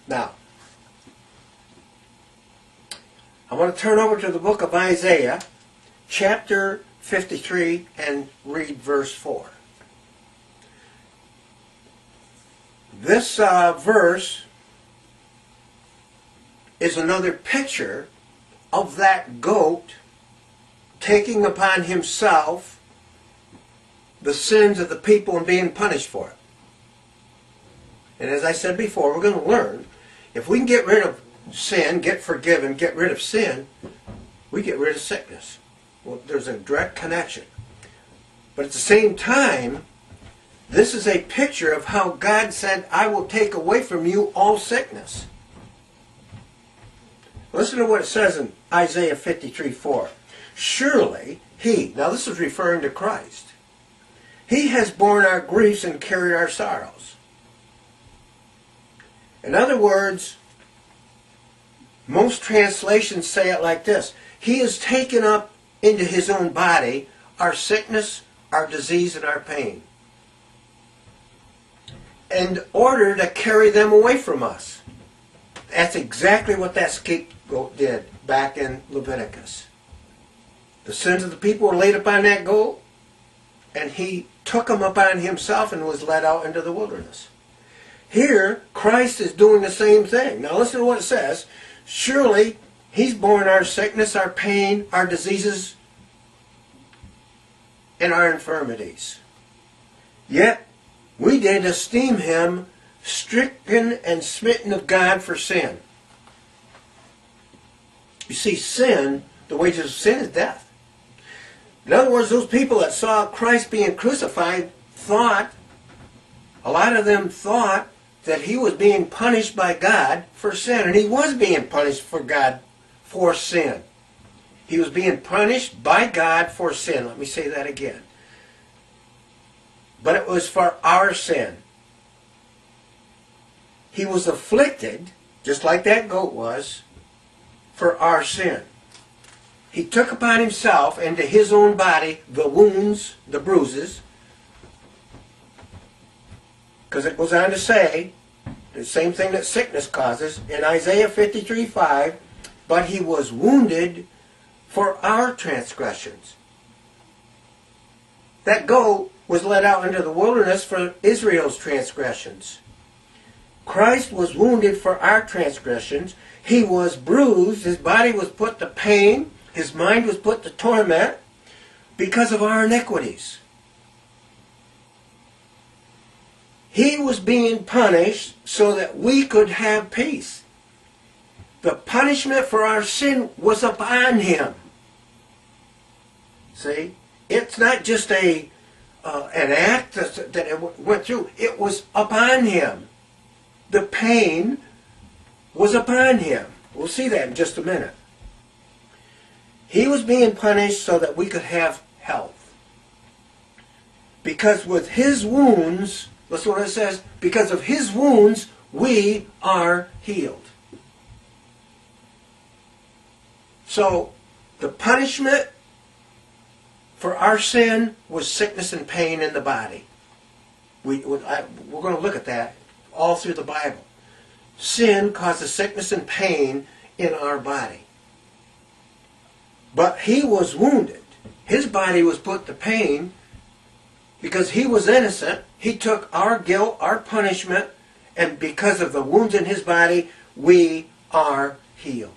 Now, I want to turn over to the book of Isaiah, chapter 53, and read verse 4. This verse is another picture of that goat taking upon himself the sins of the people and being punished for it. And as I said before, we're going to learn, if we can get rid of sin, get forgiven, get rid of sin, we get rid of sickness. Well, there's a direct connection. But at the same time, this is a picture of how God said, I will take away from you all sickness. Listen to what it says in Isaiah 53:4. Surely he, now this is referring to Christ, he has borne our griefs and carried our sorrows. In other words, most translations say it like this. He has taken up into his own body our sickness, our disease, and our pain, in order to carry them away from us. That's exactly what that scapegoat did back in Leviticus. The sins of the people were laid upon that goat, and he took them upon himself and was led out into the wilderness. Here, Christ is doing the same thing. Now listen to what it says. Surely he's borne our sickness, our pain, our diseases, and our infirmities. Yet we did esteem him stricken and smitten of God for sin. You see, sin, the wages of sin is death. In other words, those people that saw Christ being crucified a lot of them thought that he was being punished by God for sin. And he was being punished for God for sin. He was being punished by God for sin. Let me say that again. But it was for our sin. He was afflicted, just like that goat was, for our sin. He took upon himself into his own body the wounds, the bruises, because it goes on to say, the same thing that sickness causes, in Isaiah 53:5, but he was wounded for our transgressions. That goat was led out into the wilderness for Israel's transgressions. Christ was wounded for our transgressions. He was bruised. His body was put to pain. His mind was put to torment because of our iniquities. He was being punished so that we could have peace. The punishment for our sin was upon him. See? It's not just an act that it went through. It was upon him. The pain was upon him. We'll see that in just a minute. He was being punished so that we could have health. Because with his wounds, listen to what it says, because of his wounds, we are healed. So, the punishment for our sin was sickness and pain in the body. We're going to look at that all through the Bible. Sin causes sickness and pain in our body. But he was wounded. His body was put to pain because he was innocent. He took our guilt, our punishment, and because of the wounds in his body, we are healed.